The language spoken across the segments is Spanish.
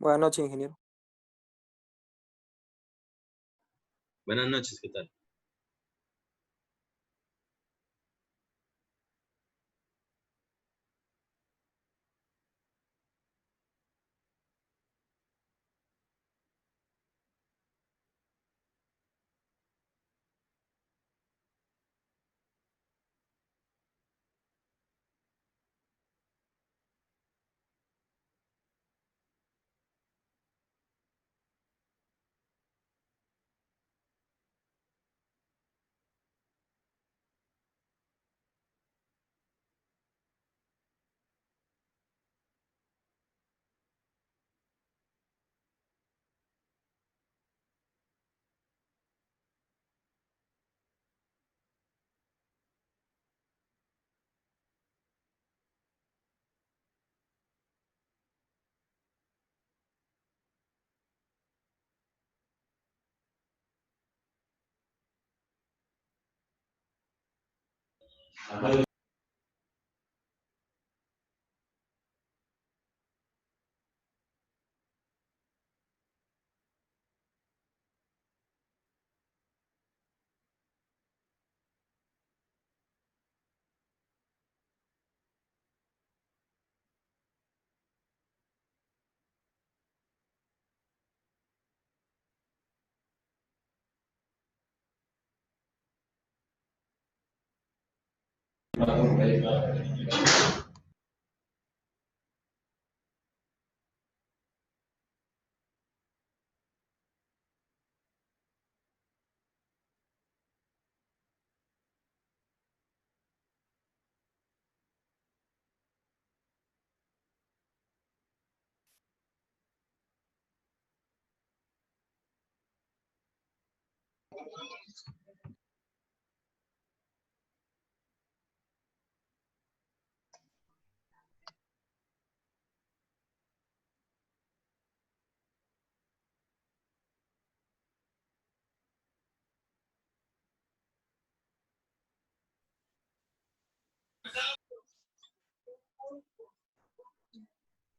Buenas noches, ingeniero. Buenas noches, ¿qué tal?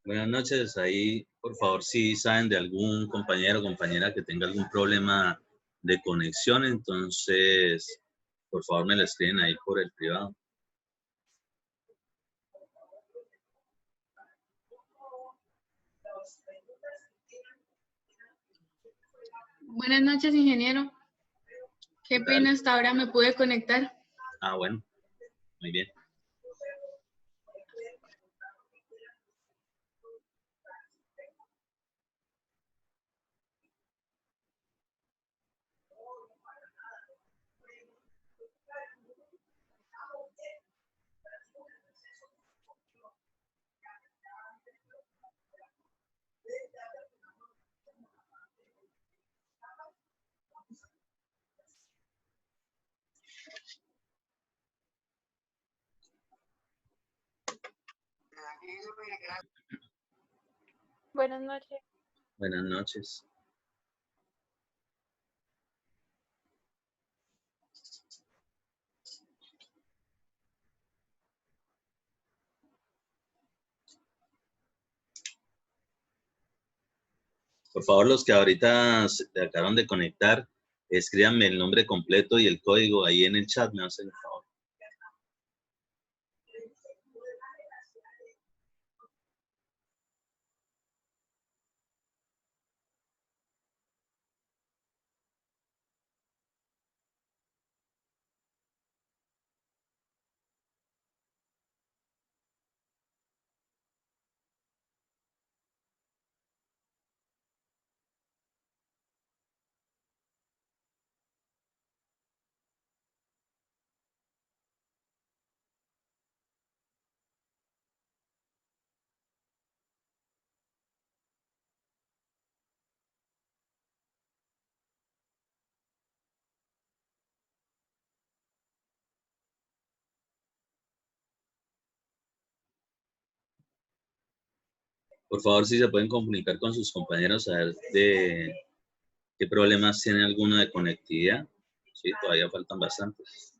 Buenas noches, ahí por favor si saben de algún compañero o compañera que tenga algún problema de conexión, entonces por favor me lo escriben ahí por el privado. Buenas noches, ingeniero. Qué pena, hasta ahora me pude conectar. Ah, bueno, muy bien. Buenas noches. Buenas noches. Por favor, los que ahorita se acaban de conectar, escríbanme el nombre completo y el código ahí en el chat, me hacen el favor. Por favor, si se pueden comunicar con sus compañeros a ver de qué problemas tiene alguno de conectividad. Sí, todavía faltan bastantes.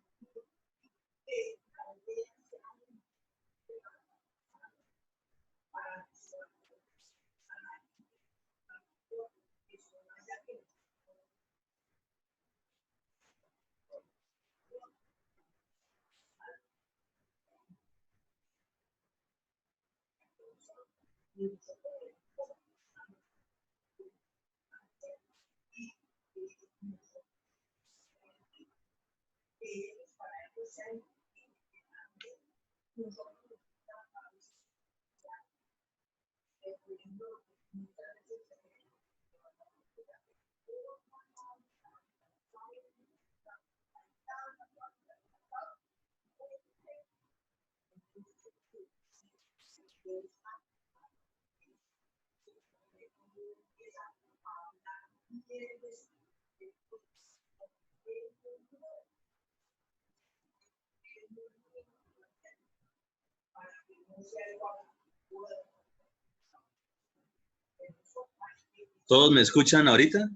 ¿Todos me escuchan ahorita?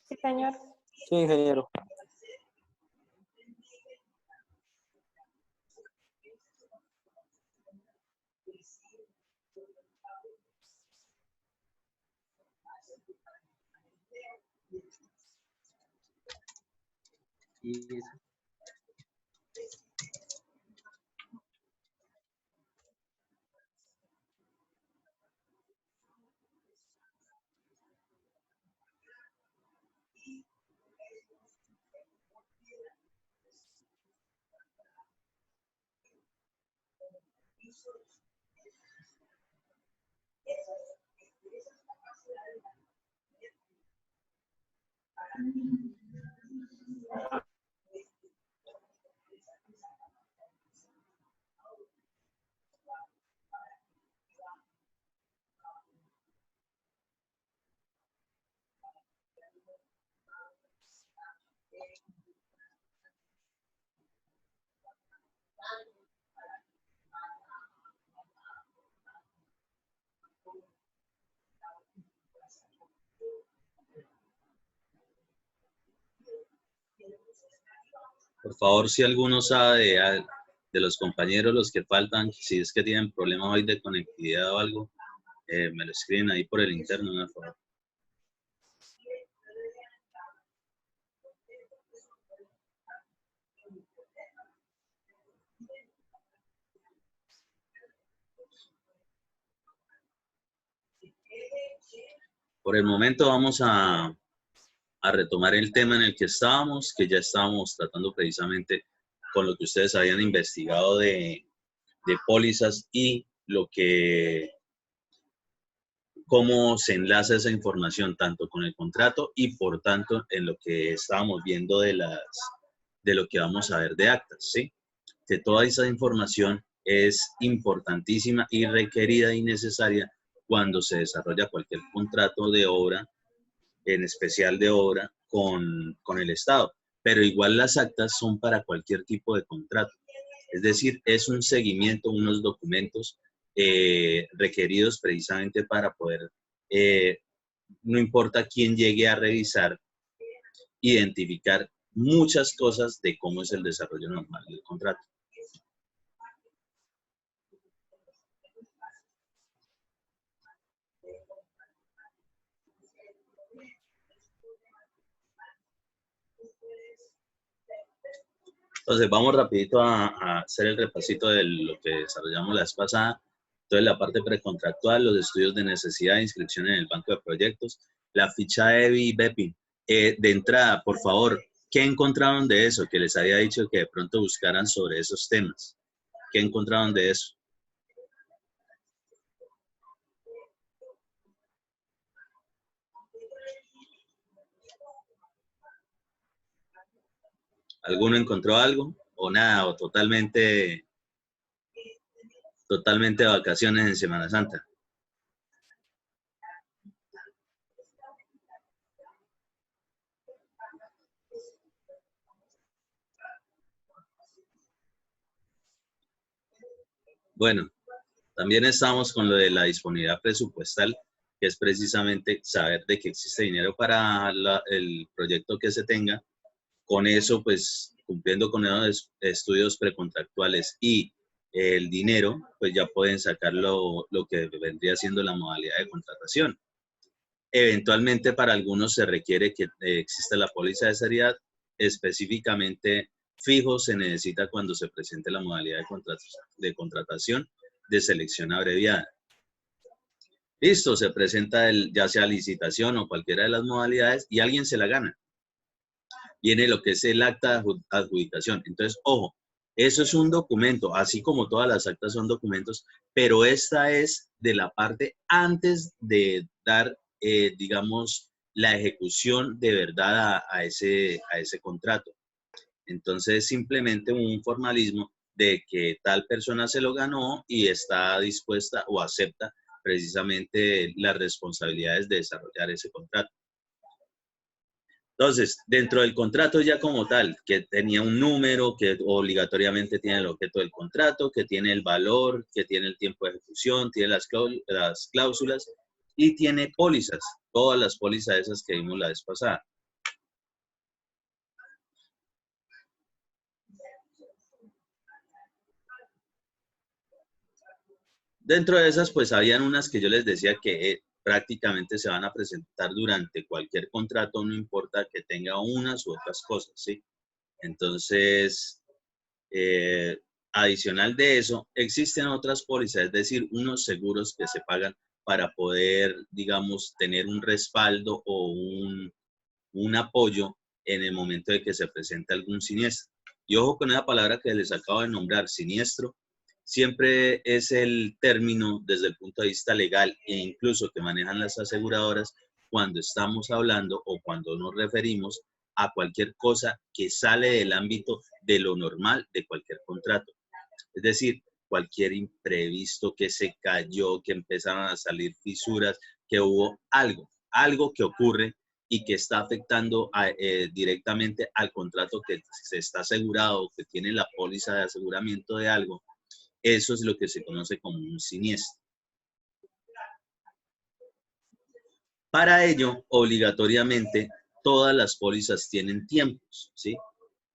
Sí, señor. Sí, ingeniero. Por favor, si alguno sabe de los compañeros, los que faltan, si es que tienen problemas hoy de conectividad o algo, me lo escriben ahí por el interno, por favor. Por el momento vamos a retomar el tema en el que estábamos, que ya estábamos tratando precisamente con lo que ustedes habían investigado de pólizas y cómo se enlaza esa información tanto con el contrato y por tanto en lo que estábamos viendo de lo que vamos a ver de actas, ¿sí? Que toda esa información es importantísima y requerida y necesaria cuando se desarrolla cualquier contrato de obra, en especial de obra, con el Estado. Pero igual las actas son para cualquier tipo de contrato. Es decir, es un seguimiento, unos documentos requeridos precisamente para poder, no importa quién llegue a revisar, identificar muchas cosas de cómo es el desarrollo normal del contrato. Entonces, vamos rapidito a hacer el repasito de lo que desarrollamos la vez pasada. Entonces, la parte precontractual, los estudios de necesidad de inscripción en el banco de proyectos, la ficha EBI y BEPI. De entrada, por favor, ¿qué encontraron de eso? Que les había dicho que de pronto buscaran sobre esos temas. ¿Qué encontraron de eso? ¿Alguno encontró algo? ¿O nada? ¿O totalmente de vacaciones en Semana Santa? Bueno, también estamos con lo de la disponibilidad presupuestal, que es precisamente saber de que existe dinero para el proyecto que se tenga. Con eso, pues, cumpliendo con los estudios precontractuales y el dinero, pues ya pueden sacar lo que vendría siendo la modalidad de contratación. Eventualmente, para algunos se requiere que exista la póliza de seriedad, específicamente fijo se necesita cuando se presente la modalidad de contratación de selección abreviada. Listo, se presenta ya sea licitación o cualquiera de las modalidades y alguien se la gana. Viene lo que es el acta de adjudicación. Entonces, ojo, eso es un documento, así como todas las actas son documentos, pero esta es de la parte antes de dar, digamos, la ejecución de verdad a ese contrato. Entonces, simplemente un formalismo de que tal persona se lo ganó y está dispuesta o acepta precisamente las responsabilidades de desarrollar ese contrato. Entonces, dentro del contrato ya como tal, que tenía un número, que obligatoriamente tiene el objeto del contrato, que tiene el valor, que tiene el tiempo de ejecución, tiene las cláusulas y tiene pólizas, todas las pólizas esas que vimos la vez pasada. Dentro de esas, pues habían unas que yo les decía que prácticamente se van a presentar durante cualquier contrato, no importa que tenga unas u otras cosas, ¿sí? Entonces, adicional de eso, existen otras pólizas, es decir, unos seguros que se pagan para poder, digamos, tener un respaldo o un apoyo en el momento de que se presente algún siniestro. Y ojo con esa palabra que les acabo de nombrar, siniestro, siempre es el término desde el punto de vista legal e incluso que manejan las aseguradoras cuando estamos hablando o cuando nos referimos a cualquier cosa que sale del ámbito de lo normal de cualquier contrato. Es decir, cualquier imprevisto que se cayó, que empezaron a salir fisuras, que hubo algo que ocurre y que está afectando directamente al contrato que se está asegurado, que tiene la póliza de aseguramiento de algo. Eso es lo que se conoce como un siniestro. Para ello, obligatoriamente, todas las pólizas tienen tiempos, ¿sí?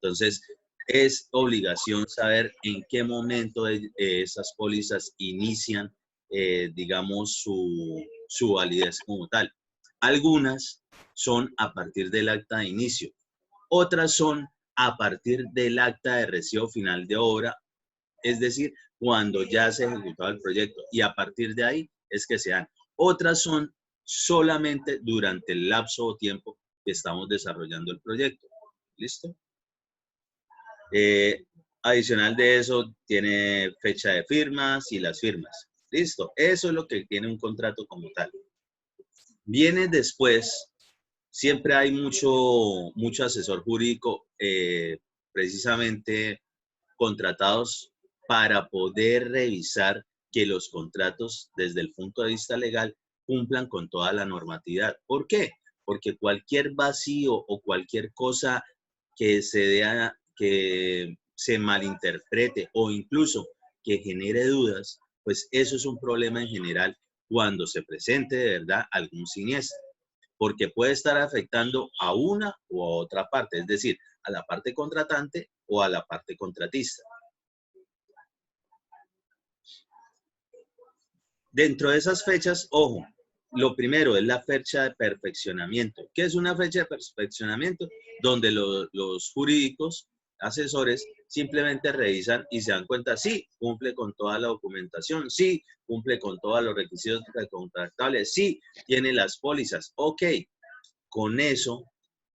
Entonces, es obligación saber en qué momento esas pólizas inician, digamos, su validez como tal. Algunas son a partir del acta de inicio, otras son a partir del acta de recibo final de obra, es decir, cuando ya se ha ejecutado el proyecto y a partir de ahí es que se dan. Otras son solamente durante el lapso o tiempo que estamos desarrollando el proyecto. ¿Listo? Adicional de eso, tiene fecha de firmas y las firmas. Listo, eso es lo que tiene un contrato como tal. Viene después, siempre hay mucho asesor jurídico precisamente contratados para poder revisar que los contratos desde el punto de vista legal cumplan con toda la normatividad. ¿Por qué? Porque cualquier vacío o cualquier cosa que que se malinterprete o incluso que genere dudas, pues eso es un problema en general cuando se presente de verdad algún siniestro, porque puede estar afectando a una u a otra parte, es decir, a la parte contratante o a la parte contratista. Dentro de esas fechas, ojo, lo primero es la fecha de perfeccionamiento. ¿Qué es una fecha de perfeccionamiento? Donde los jurídicos, asesores, simplemente revisan y se dan cuenta, sí, cumple con toda la documentación, sí, cumple con todos los requisitos contractables, sí, tiene las pólizas, ok. Con eso,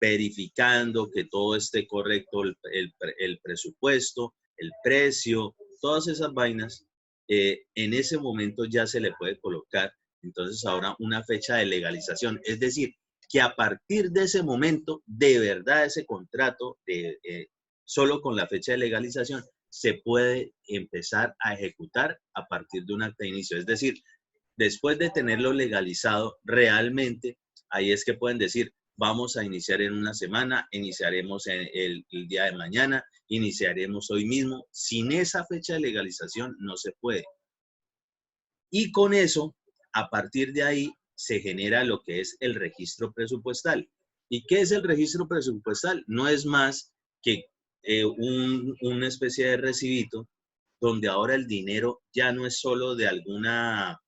verificando que todo esté correcto, el presupuesto, el precio, todas esas vainas, en ese momento ya se le puede colocar entonces ahora una fecha de legalización. Es decir, que a partir de ese momento, de verdad ese contrato, solo con la fecha de legalización, se puede empezar a ejecutar a partir de un acta de inicio. Es decir, después de tenerlo legalizado, realmente ahí es que pueden decir, vamos a iniciar en una semana, iniciaremos el día de mañana, iniciaremos hoy mismo. Sin esa fecha de legalización no se puede. Y con eso, a partir de ahí, se genera lo que es el registro presupuestal. ¿Y qué es el registro presupuestal? No es más que una especie de recibito donde ahora el dinero ya no es solo de alguna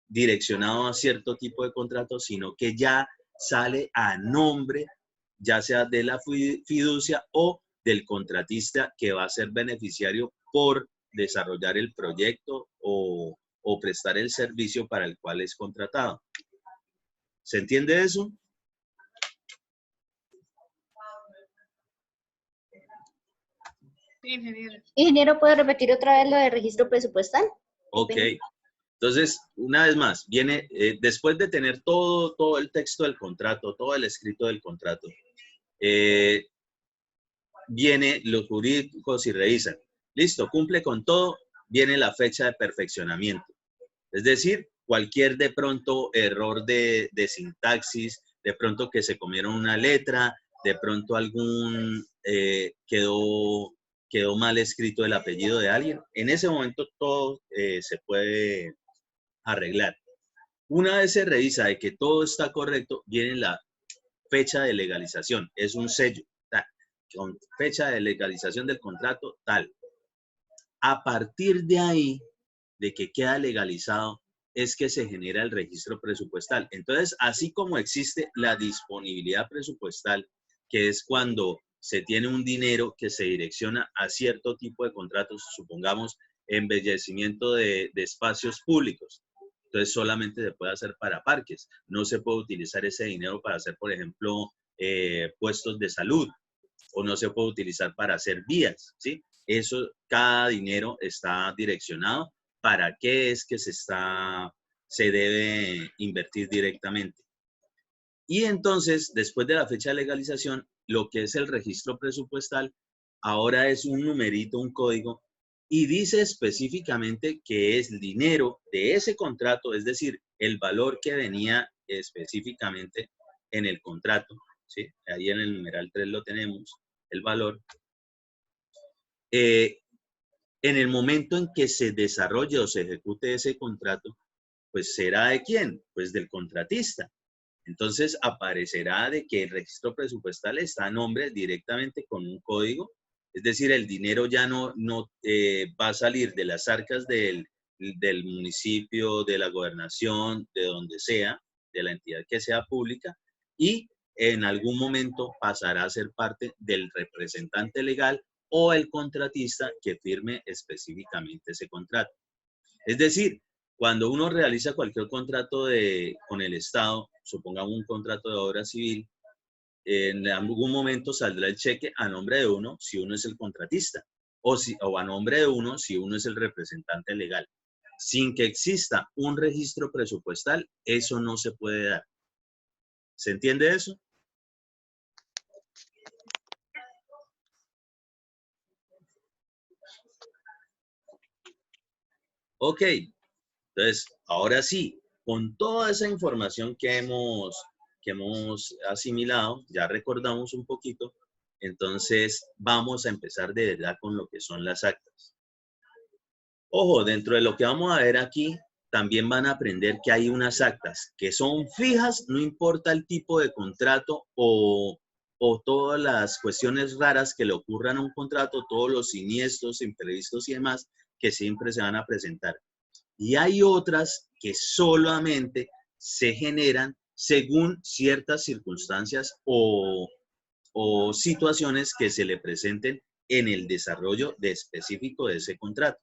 direccionado a cierto tipo de contrato, sino que ya sale a nombre ya sea de la fiducia o del contratista que va a ser beneficiario por desarrollar el proyecto o prestar el servicio para el cual es contratado. ¿Se entiende eso? Sí, ingeniero. Ingeniero, ¿puede repetir otra vez lo de registro presupuestal? Ok. Entonces, una vez más, viene, después de tener todo el texto del contrato, todo el escrito del contrato, viene los jurídicos y revisan. Listo, cumple con todo, viene la fecha de perfeccionamiento. Es decir, cualquier de pronto error de sintaxis, de pronto que se comieron una letra, de pronto algún quedó mal escrito el apellido de alguien. En ese momento todo se puede arreglar. Una vez se revisa de que todo está correcto, viene la fecha de legalización. Es un sello, tal, con fecha de legalización del contrato, tal. A partir de ahí, de que queda legalizado, es que se genera el registro presupuestal. Entonces, así como existe la disponibilidad presupuestal, que es cuando se tiene un dinero que se direcciona a cierto tipo de contratos, supongamos embellecimiento de espacios públicos. Entonces, solamente se puede hacer para parques. No se puede utilizar ese dinero para hacer, por ejemplo, puestos de salud, o no se puede utilizar para hacer vías, ¿sí? Eso, cada dinero está direccionado para qué es que se debe invertir directamente. Y entonces, después de la fecha de legalización, lo que es el registro presupuestal, ahora es un numerito, un código, y dice específicamente que es dinero de ese contrato, es decir, el valor que venía específicamente en el contrato, ¿sí? Ahí en el numeral 3 lo tenemos, el valor. En el momento en que se desarrolle o se ejecute ese contrato, pues ¿será de quién? Pues del contratista. Entonces aparecerá de que el registro presupuestal está a nombre directamente con un código, es decir, el dinero ya no va a salir de las arcas del municipio, de la gobernación, de donde sea, de la entidad que sea pública, y en algún momento pasará a ser parte del representante legal o el contratista que firme específicamente ese contrato. Es decir, cuando uno realiza cualquier contrato con el Estado, supongamos un contrato de obra civil, en algún momento saldrá el cheque a nombre de uno si uno es el contratista o a nombre de uno si uno es el representante legal. Sin que exista un registro presupuestal, eso no se puede dar. ¿Se entiende eso? Ok, entonces, ahora sí, con toda esa información que hemos asimilado, ya recordamos un poquito, entonces vamos a empezar de verdad con lo que son las actas. Ojo, dentro de lo que vamos a ver aquí, también van a aprender que hay unas actas que son fijas, no importa el tipo de contrato o todas las cuestiones raras que le ocurran a un contrato, todos los siniestros, imprevistos y demás, que siempre se van a presentar. Y hay otras que solamente se generan según ciertas circunstancias o situaciones que se le presenten en el desarrollo específico de ese contrato.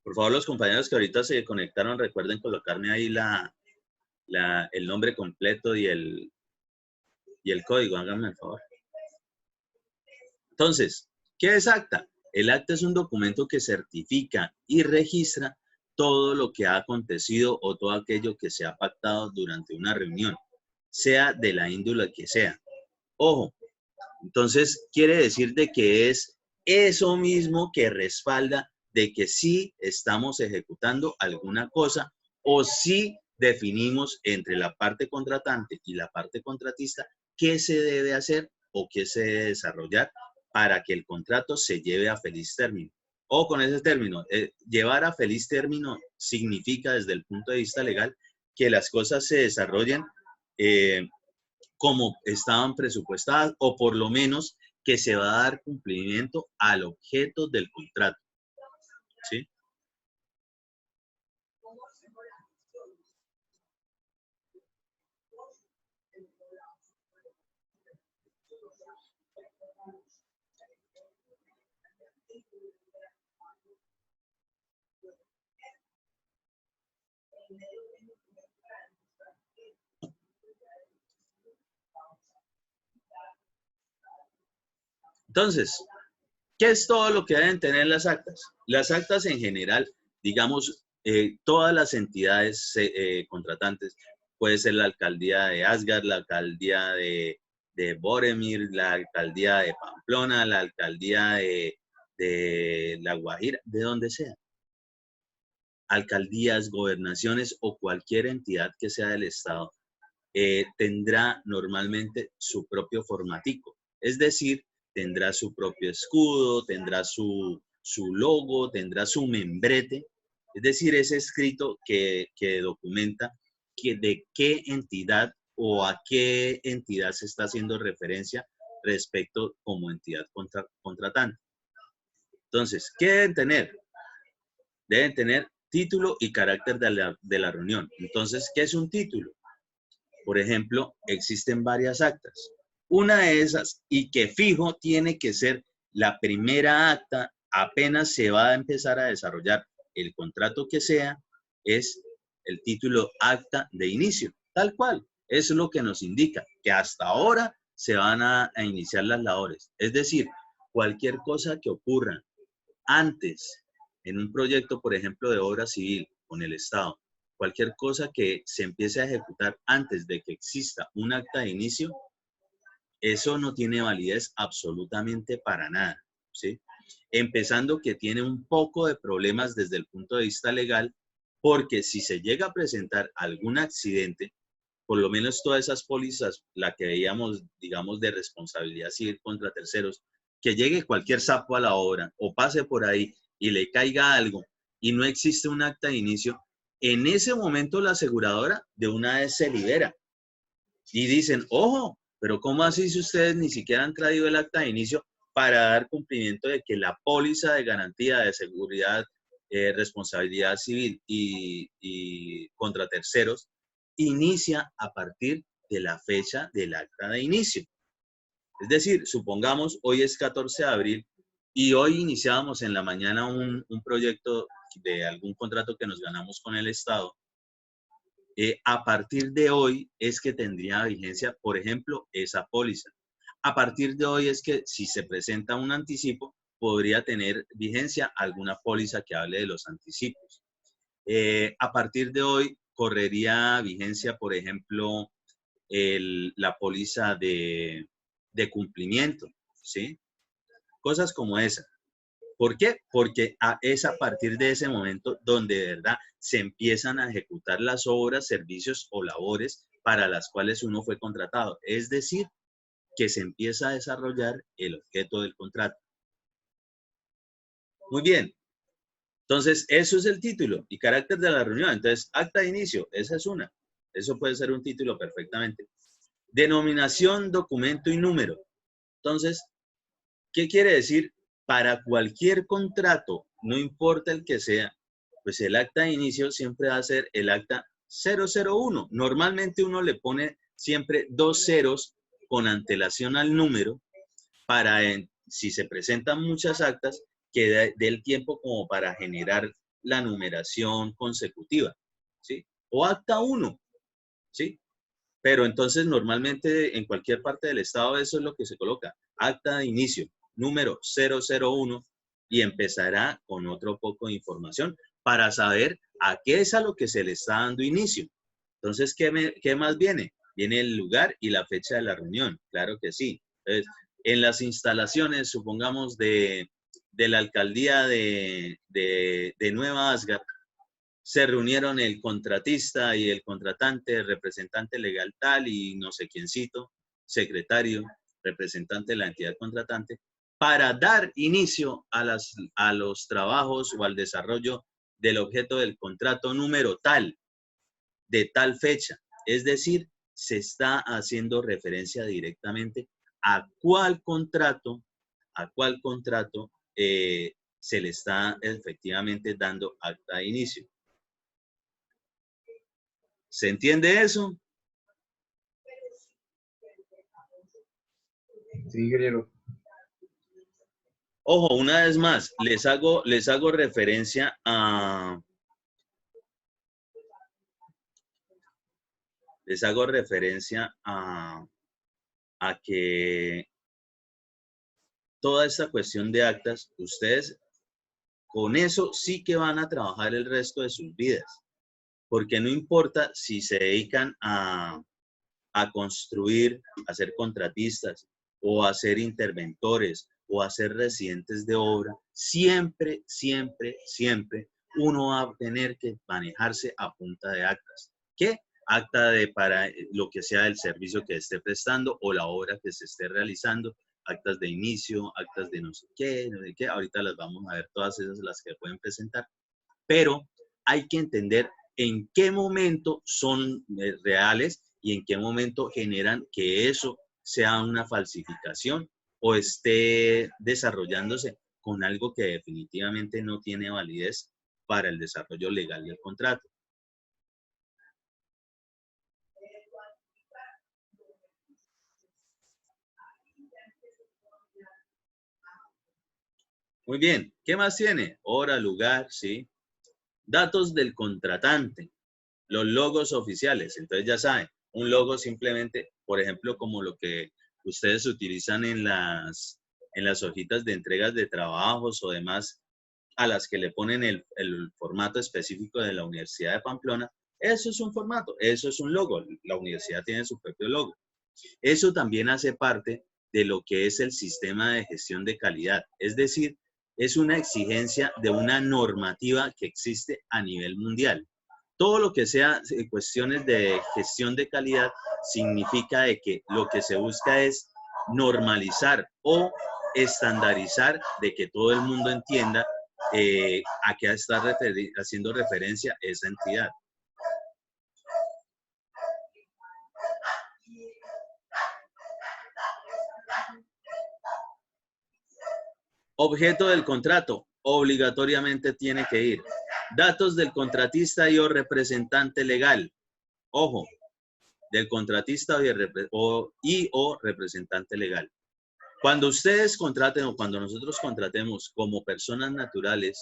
Por favor, los compañeros que ahorita se conectaron, recuerden colocarme ahí el nombre completo y el código, háganme el favor. Entonces, ¿qué es acta? El acta es un documento que certifica y registra todo lo que ha acontecido o todo aquello que se ha pactado durante una reunión, sea de la índole que sea. Ojo, entonces quiere decir de que es eso mismo que respalda de que sí estamos ejecutando alguna cosa o sí definimos entre la parte contratante y la parte contratista qué se debe hacer o qué se debe desarrollar para que el contrato se lleve a feliz término. O con ese término, llevar a feliz término significa desde el punto de vista legal que las cosas se desarrollen como estaban presupuestadas o por lo menos que se va a dar cumplimiento al objeto del contrato. ¿Sí? Entonces, ¿qué es todo lo que deben tener las actas? Las actas en general, digamos, todas las entidades contratantes, puede ser la alcaldía de Asgard, la alcaldía de Boremir, la alcaldía de Pamplona, la alcaldía de La Guajira, de donde sea. Alcaldías, gobernaciones o cualquier entidad que sea del Estado tendrá normalmente su propio formatico. Es decir, tendrá su propio escudo, tendrá su logo, tendrá su membrete. Es decir, ese escrito que documenta de qué entidad o a qué entidad se está haciendo referencia respecto como entidad contratante. Entonces, ¿qué deben tener? Deben tener título y carácter de la reunión. Entonces, ¿qué es un título? Por ejemplo, existen varias actas. Una de esas, y que fijo tiene que ser la primera acta apenas se va a empezar a desarrollar el contrato que sea, es el título acta de inicio, tal cual. Eso es lo que nos indica que hasta ahora se van a iniciar las labores. Es decir, cualquier cosa que ocurra antes en un proyecto, por ejemplo, de obra civil con el Estado, cualquier cosa que se empiece a ejecutar antes de que exista un acta de inicio, eso no tiene validez absolutamente para nada, ¿sí? Empezando que tiene un poco de problemas desde el punto de vista legal, porque si se llega a presentar algún accidente, por lo menos todas esas pólizas, la que veíamos, digamos, de responsabilidad civil contra terceros, que llegue cualquier sapo a la obra o pase por ahí y le caiga algo y no existe un acta de inicio, en ese momento la aseguradora de una vez se libera y dicen, ojo, pero ¿cómo así si ustedes ni siquiera han traído el acta de inicio para dar cumplimiento de que la póliza de garantía de seguridad, responsabilidad civil y contra terceros inicia a partir de la fecha del acta de inicio? Es decir, supongamos hoy es 14 de abril y hoy iniciábamos en la mañana un proyecto de algún contrato que nos ganamos con el Estado. A partir de hoy es que tendría vigencia, por ejemplo, esa póliza. A partir de hoy es que si se presenta un anticipo, podría tener vigencia alguna póliza que hable de los anticipos. A partir de hoy correría vigencia, por ejemplo, la póliza de cumplimiento, ¿sí? Cosas como esa. ¿Por qué? Porque es a partir de ese momento donde de verdad se empiezan a ejecutar las obras, servicios o labores para las cuales uno fue contratado. Es decir, que se empieza a desarrollar el objeto del contrato. Muy bien. Entonces, eso es el título y carácter de la reunión. Entonces, acta de inicio, esa es una. Eso puede ser un título perfectamente. Denominación, documento y número. Entonces, ¿qué quiere decir? Para cualquier contrato, no importa el que sea, pues el acta de inicio siempre va a ser el acta 001. Normalmente uno le pone siempre 2 ceros con antelación al número para, si se presentan muchas actas, que dé el tiempo como para generar la numeración consecutiva, ¿sí? O acta 1, ¿sí? Pero entonces normalmente en cualquier parte del estado eso es lo que se coloca. Acta de inicio, número 001 y empezará con otro poco de información para saber a qué es a lo que se le está dando inicio. Entonces, ¿qué más viene? Viene el lugar y la fecha de la reunión, claro que sí. Entonces, en las instalaciones, supongamos, de la alcaldía de Nueva Asgard, se reunieron el contratista y el contratante, el representante legal tal y no sé quiéncito, secretario, representante de la entidad contratante, para dar inicio a los trabajos o al desarrollo del objeto del contrato número tal, de tal fecha. Es decir, se está haciendo referencia directamente a cuál contrato se le está efectivamente dando acta de inicio. ¿Se entiende eso? Sí, ingeniero. Ojo, una vez más, les hago referencia a que toda esta cuestión de actas, ustedes con eso sí que van a trabajar el resto de sus vidas, porque no importa si se dedican a construir, a ser contratistas o a ser interventores o a ser residentes de obra, siempre, siempre, siempre uno va a tener que manejarse a punta de actas. ¿Qué? Acta de para lo que sea el servicio que esté prestando o la obra que se esté realizando, actas de inicio, actas de no sé qué, ahorita las vamos a ver todas esas las que pueden presentar, pero hay que entender en qué momento son reales y en qué momento generan que eso sea una falsificación o esté desarrollándose con algo que definitivamente no tiene validez para el desarrollo legal del contrato. Muy bien, ¿qué más tiene? Hora, lugar, sí. Datos del contratante, los logos oficiales. Entonces ya saben, un logo simplemente, por ejemplo, como lo que ustedes utilizan en las hojitas de entregas de trabajos o demás, a las que le ponen el formato específico de la Universidad de Pamplona. Eso es un formato, eso es un logo. La universidad tiene su propio logo. Eso también hace parte de lo que es el sistema de gestión de calidad. Es decir, es una exigencia de una normativa que existe a nivel mundial. Todo lo que sea cuestiones de gestión de calidad significa de que lo que se busca es normalizar o estandarizar, de que todo el mundo entienda a qué está haciendo referencia esa entidad. Objeto del contrato, obligatoriamente tiene que ir. Datos del contratista y o representante legal. Ojo, del contratista y o representante legal. Cuando ustedes contraten o cuando nosotros contratemos como personas naturales,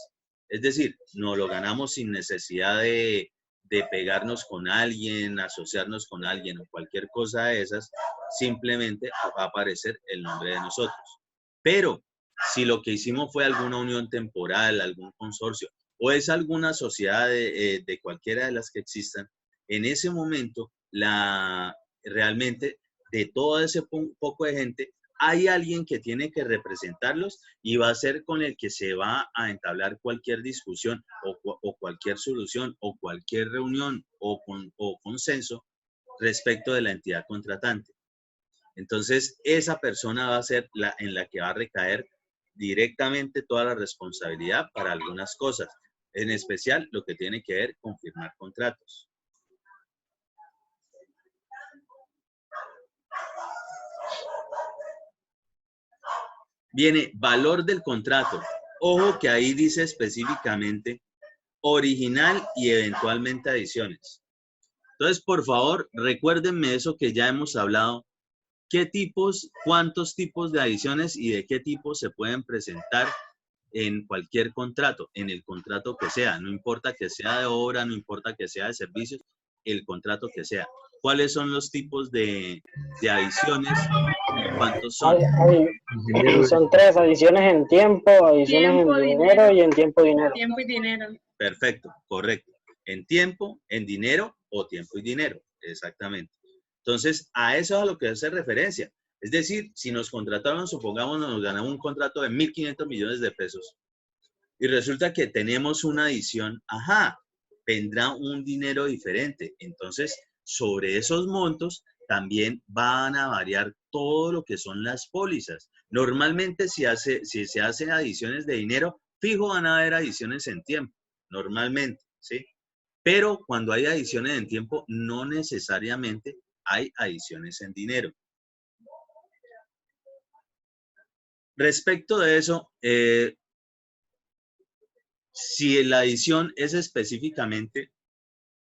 es decir, nos lo ganamos sin necesidad de pegarnos con alguien, asociarnos con alguien o cualquier cosa de esas, simplemente va a aparecer el nombre de nosotros. Pero si lo que hicimos fue alguna unión temporal, algún consorcio o es alguna sociedad de cualquiera de las que existan, en ese momento realmente de todo ese poco de gente hay alguien que tiene que representarlos y va a ser con el que se va a entablar cualquier discusión o cualquier solución o cualquier reunión o consenso respecto de la entidad contratante. Entonces, esa persona va a ser en la que va a recaer directamente toda la responsabilidad para algunas cosas, en especial lo que tiene que ver con firmar contratos. Viene valor del contrato. Ojo que ahí dice específicamente original y eventualmente adiciones. Entonces, por favor, recuérdenme eso que ya hemos hablado. ¿Qué tipos, cuántos tipos de adiciones y de qué tipo se pueden presentar en cualquier contrato, en el contrato que sea? No importa que sea de obra, no importa que sea de servicios, el contrato que sea. ¿Cuáles son los tipos de adiciones? ¿Cuántos son? Son 3, adiciones en tiempo, adiciones en dinero y en tiempo-dinero. Tiempo y dinero. Perfecto, correcto. En tiempo, en dinero o tiempo y dinero, exactamente. Entonces, a eso es a lo que hace referencia. Es decir, si nos contrataron, supongamos, nos ganamos un contrato de 1.500 millones de pesos y resulta que tenemos una adición, vendrá un dinero diferente. Entonces, sobre esos montos también van a variar todo lo que son las pólizas. Normalmente, si se hacen adiciones de dinero, fijo van a haber adiciones en tiempo, normalmente, ¿sí? Pero cuando hay adiciones en tiempo, no necesariamente hay adiciones en dinero. respecto de eso, si la adición es específicamente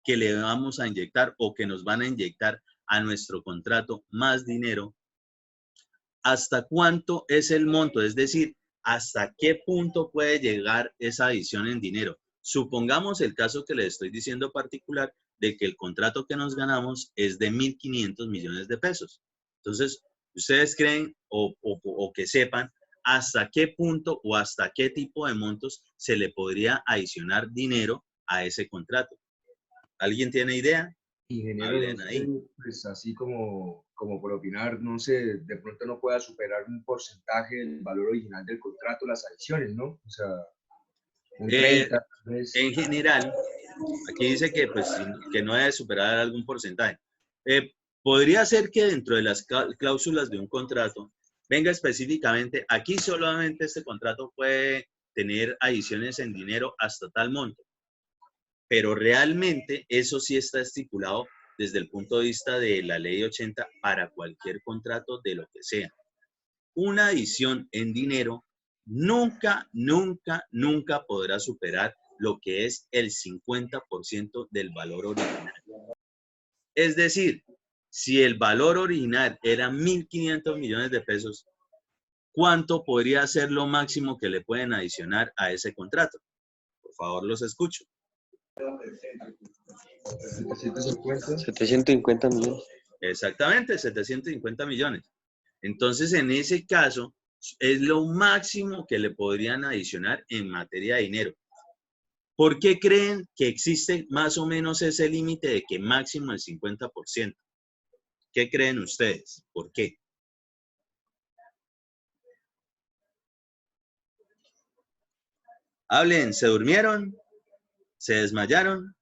que le vamos a inyectar o que nos van a inyectar a nuestro contrato más dinero, ¿hasta cuánto es el monto? Es decir, ¿hasta qué punto puede llegar esa adición en dinero? Supongamos el caso que les estoy diciendo particular de que el contrato que nos ganamos es de 1.500 millones de pesos. Entonces, ustedes creen o que sepan hasta qué punto o hasta qué tipo de montos se le podría adicionar dinero a ese contrato. ¿Alguien tiene idea? Ingeniero, Hablen no sé, ahí. pues así como por opinar, no sé, de pronto no pueda superar un porcentaje del valor original del contrato, las adiciones, ¿no? O sea, un 30, tal vez. En general, aquí dice que, pues, que no debe superar algún porcentaje. Podría ser que dentro de las cláusulas de un contrato venga específicamente, aquí solamente este contrato puede tener adiciones en dinero hasta tal monto. Pero realmente eso sí está estipulado desde el punto de vista de la ley 80 para cualquier contrato de lo que sea. Una adición en dinero nunca, nunca, nunca podrá superar lo que es el 50% del valor original. Es decir, si el valor original era 1.500 millones de pesos, ¿cuánto podría ser lo máximo que le pueden adicionar a ese contrato? Por favor, los escucho. 750 millones. Exactamente, 750 millones. Entonces, en ese caso, es lo máximo que le podrían adicionar en materia de dinero. ¿Por qué creen que existe más o menos ese límite de que máximo el 50%? ¿Qué creen ustedes? ¿Por qué? Hablen, ¿se durmieron? ¿Se desmayaron?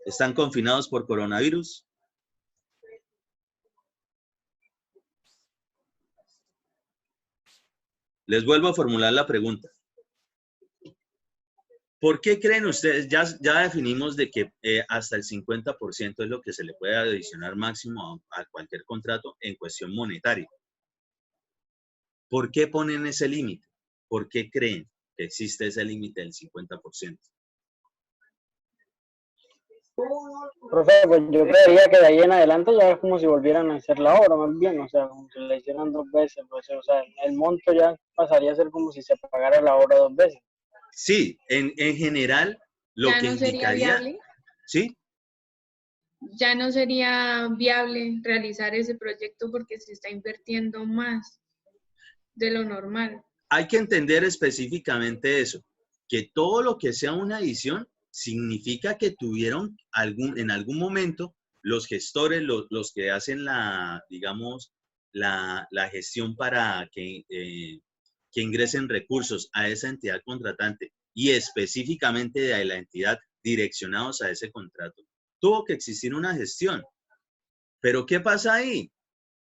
¿Están confinados por coronavirus? Les vuelvo a formular la pregunta. ¿Por qué creen ustedes? Ya definimos de que hasta el 50% es lo que se le puede adicionar máximo a cualquier contrato en cuestión monetaria. ¿Por qué ponen ese límite? ¿Por qué creen que existe ese límite del 50%? Profe, pues yo creería que de ahí en adelante ya es como si volvieran a hacer la obra, más bien, o sea, como si la hicieran dos veces, pues, o sea, el monto ya pasaría a ser como si se pagara la obra dos veces. Sí, en general, lo ¿Ya que no sería indicaría, viable? ¿sí? Ya no sería viable realizar ese proyecto porque se está invirtiendo más de lo normal. Hay que entender específicamente eso, que todo lo que sea una adición significa que tuvieron en algún momento los gestores, los que hacen digamos, la gestión para que ingresen recursos a esa entidad contratante y específicamente de la entidad direccionados a ese contrato. Tuvo que existir una gestión. Pero ¿qué pasa ahí?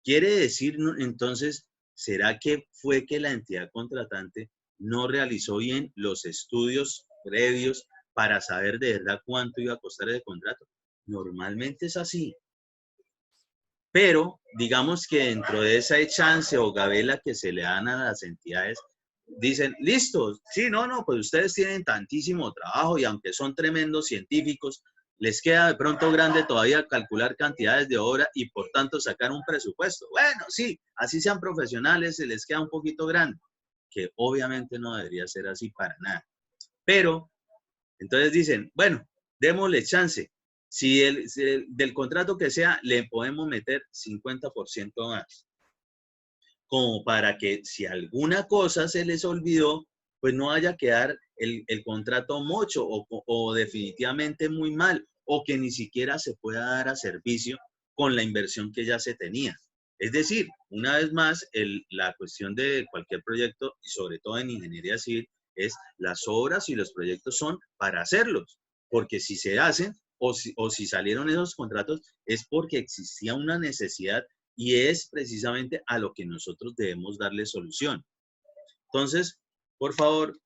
Quiere decir, entonces, ¿será que fue que la entidad contratante no realizó bien los estudios previos para saber de verdad cuánto iba a costar el contrato? Normalmente es así. Pero digamos que dentro de esa chance o gabela que se le dan a las entidades, dicen, listo, sí, no, pues ustedes tienen tantísimo trabajo y aunque son tremendos científicos, les queda de pronto grande todavía calcular cantidades de obra y por tanto sacar un presupuesto. Bueno, sí, así sean profesionales, se les queda un poquito grande, que obviamente no debería ser así para nada. Pero, entonces dicen, bueno, démosle chance. Si del contrato que sea, le podemos meter 50% más. Como para que si alguna cosa se les olvidó, pues no vaya a quedar el contrato mocho o definitivamente muy mal, o que ni siquiera se pueda dar a servicio con la inversión que ya se tenía. Es decir, una vez más, la cuestión de cualquier proyecto, y sobre todo en ingeniería civil, es las obras y los proyectos son para hacerlos, porque si se hacen o si salieron esos contratos es porque existía una necesidad y es precisamente a lo que nosotros debemos darle solución. Entonces, por favor,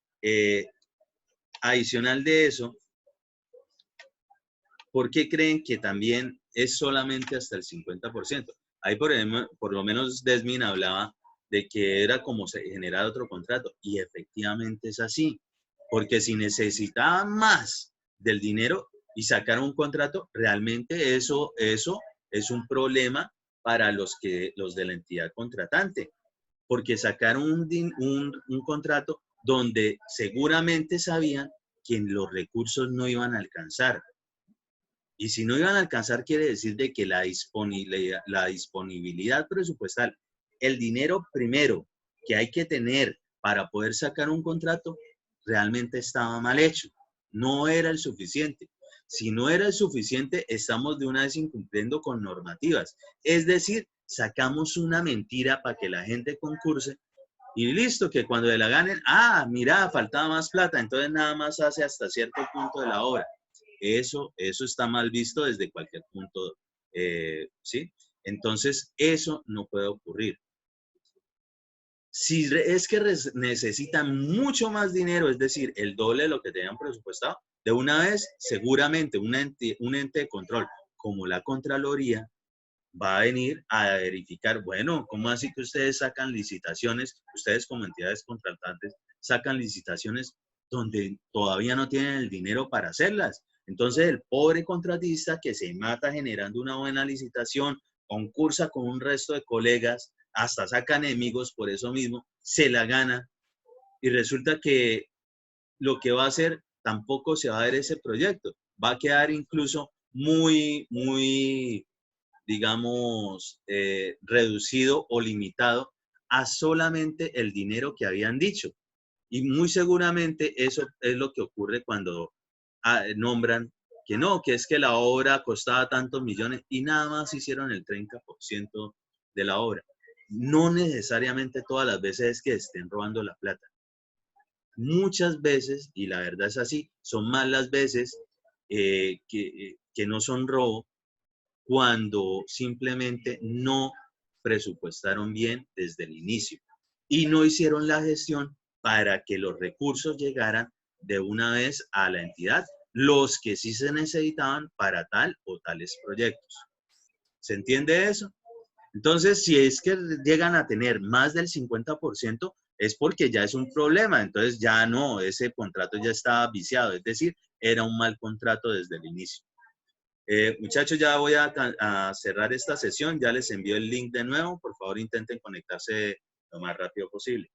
adicional de eso, ¿por qué creen que también es solamente hasta el 50%? Ahí por lo menos Desmin hablaba de que era como se generara otro contrato. Y efectivamente es así. Porque si necesitaban más del dinero y sacaron un contrato, realmente eso es un problema para los de la entidad contratante. Porque sacaron un contrato donde seguramente sabían que los recursos no iban a alcanzar. Y si no iban a alcanzar, quiere decir de que la disponibilidad presupuestal, el dinero primero que hay que tener para poder sacar un contrato, realmente estaba mal hecho. No era el suficiente. Si no era el suficiente, estamos de una vez incumpliendo con normativas. Es decir, sacamos una mentira para que la gente concurse y listo, que cuando la ganen, mira, faltaba más plata, entonces nada más hace hasta cierto punto de la obra. Eso está mal visto desde cualquier punto, ¿sí? Entonces, eso no puede ocurrir. Si es que necesitan mucho más dinero, es decir, el doble de lo que tenían presupuestado, de una vez, seguramente un ente de control como la Contraloría va a venir a verificar, bueno, ¿cómo así que ustedes sacan licitaciones, ustedes como entidades contratantes sacan licitaciones donde todavía no tienen el dinero para hacerlas? Entonces el pobre contratista que se mata generando una buena licitación, concursa con un resto de colegas, hasta saca enemigos por eso mismo, se la gana y resulta que lo que va a hacer tampoco se va a ver ese proyecto, va a quedar incluso muy, digamos, reducido o limitado a solamente el dinero que habían dicho. Y muy seguramente eso es lo que ocurre cuando nombran que no, que es que la obra costaba tantos millones y nada más hicieron el 30% de la obra. No necesariamente todas las veces es que estén robando la plata. Muchas veces, y la verdad es así, son más las veces que no son robo, cuando simplemente no presupuestaron bien desde el inicio y no hicieron la gestión para que los recursos llegaran de una vez a la entidad, los que sí se necesitaban para tal o tales proyectos. ¿Se entiende eso? Entonces, si es que llegan a tener más del 50%, es porque ya es un problema. Entonces, ya no, ese contrato ya estaba viciado, es decir, era un mal contrato desde el inicio. Muchachos, ya voy a cerrar esta sesión. Ya les envío el link de nuevo. Por favor, intenten conectarse lo más rápido posible.